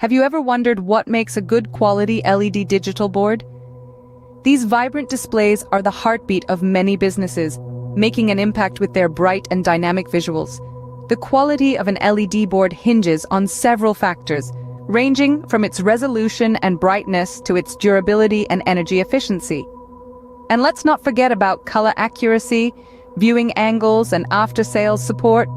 Have you ever wondered what makes a good quality LED digital board? These vibrant displays are the heartbeat of many businesses, making an impact with their bright and dynamic visuals. The quality of an LED board hinges on several factors, ranging from its resolution and brightness to its durability and energy efficiency. And let's not forget about color accuracy, viewing angles, and after-sales support.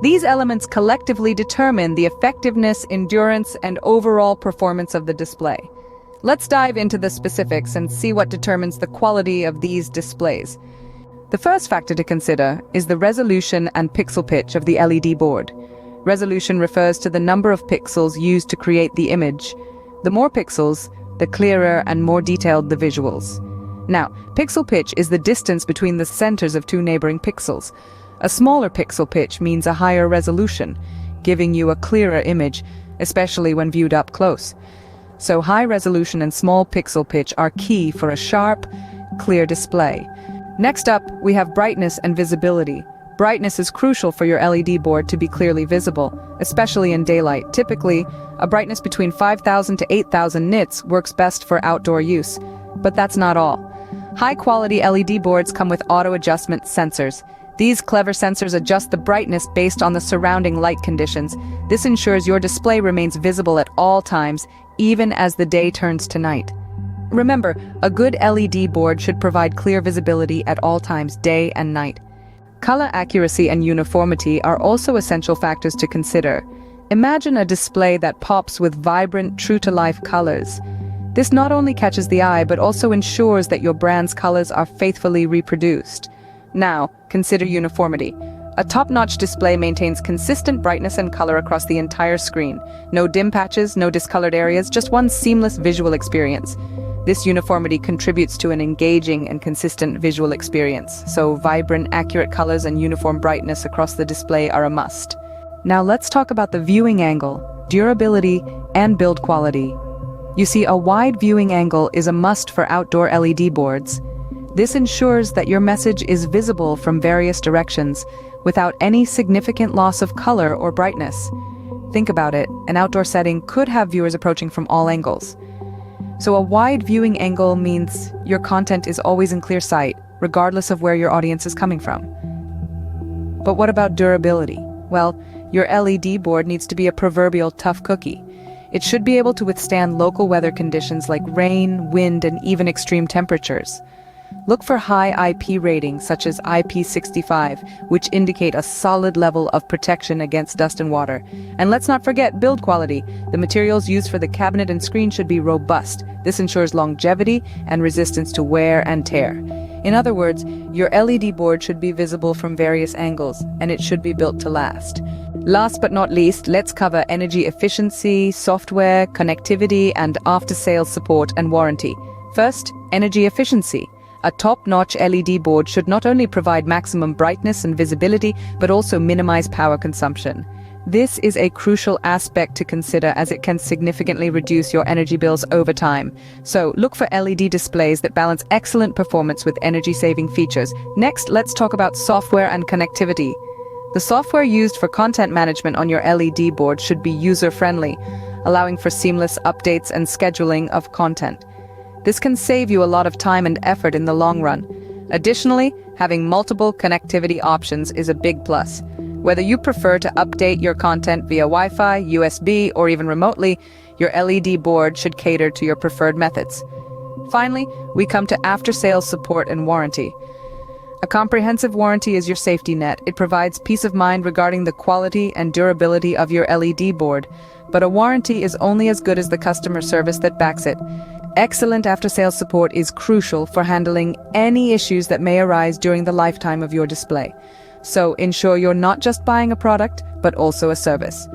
These elements collectively determine the effectiveness, endurance, and overall performance of the display. Let's dive into the specifics and see what determines the quality of these displays. The first factor to consider is the resolution and pixel pitch of the LED board. Resolution refers to the number of pixels used to create the image. The more pixels, the clearer and more detailed the visuals. Now, pixel pitch is the distance between the centers of two neighboring pixels. A smaller pixel pitch means a higher resolution, giving you a clearer image, especially when viewed up close. So high resolution and small pixel pitch are key for a sharp, clear display. Next up, we have brightness and visibility. Brightness is crucial for your LED board to be clearly visible, especially in daylight. Typically, a brightness between 5,000 to 8,000 nits works best for outdoor use. But that's not all. High-quality LED boards come with auto-adjustment sensors. These clever sensors adjust the brightness based on the surrounding light conditions. This ensures your display remains visible at all times, even as the day turns to night. Remember, a good LED board should provide clear visibility at all times, day and night. Color accuracy and uniformity are also essential factors to consider. Imagine a display that pops with vibrant, true-to-life colors. This not only catches the eye, but also ensures that your brand's colors are faithfully reproduced. Now, consider uniformity. A top-notch display maintains consistent brightness and color across the entire screen. No dim patches, no discolored areas, just one seamless visual experience. This uniformity contributes to an engaging and consistent visual experience, so vibrant, accurate colors and uniform brightness across the display are a must. Now let's talk about the viewing angle, durability, and build quality. You see, a wide viewing angle is a must for outdoor LED boards. This ensures that your message is visible from various directions, without any significant loss of color or brightness. Think about it, an outdoor setting could have viewers approaching from all angles. So a wide viewing angle means your content is always in clear sight, regardless of where your audience is coming from. But what about durability? Well, your LED board needs to be a proverbial tough cookie. It should be able to withstand local weather conditions like rain, wind, and even extreme temperatures. Look for high IP ratings such as IP65, which indicate a solid level of protection against dust and water. And let's not forget build quality. The materials used for the cabinet and screen should be robust. This ensures longevity and resistance to wear and tear. In other words, your LED board should be visible from various angles, and it should be built to last. Last but not least, let's cover energy efficiency, software, connectivity, and after-sales support and warranty. First, energy efficiency. A top-notch LED board should not only provide maximum brightness and visibility, but also minimize power consumption. This is a crucial aspect to consider as it can significantly reduce your energy bills over time. So look for LED displays that balance excellent performance with energy-saving features. Next, let's talk about software and connectivity. The software used for content management on your LED board should be user-friendly, allowing for seamless updates and scheduling of content. This can save you a lot of time and effort in the long run. Additionally, having multiple connectivity options is a big plus. Whether you prefer to update your content via Wi-Fi, USB, or even remotely, your LED board should cater to your preferred methods. Finally, we come to after-sales support and warranty. A comprehensive warranty is your safety net. It provides peace of mind regarding the quality and durability of your LED board. But a warranty is only as good as the customer service that backs it. Excellent after-sales support is crucial for handling any issues that may arise during the lifetime of your display. So ensure you're not just buying a product, but also a service.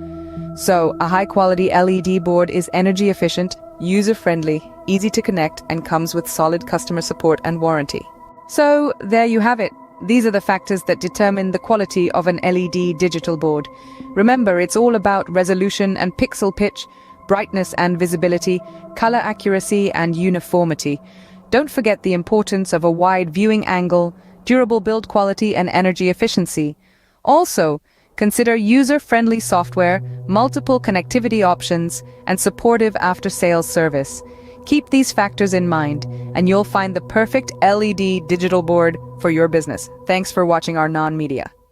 So a high-quality LED board is energy efficient, user-friendly, easy to connect, and comes with solid customer support and warranty. So there you have it. These are the factors that determine the quality of an LED digital board. Remember, it's all about resolution and pixel pitch, brightness and visibility, color accuracy and uniformity. Don't forget the importance of a wide viewing angle, durable build quality and energy efficiency. Also, Consider user-friendly software, multiple connectivity options, and supportive after-sales service. Keep these factors in mind, and you'll find the perfect LED digital board for your business. Thanks for watching our non-media.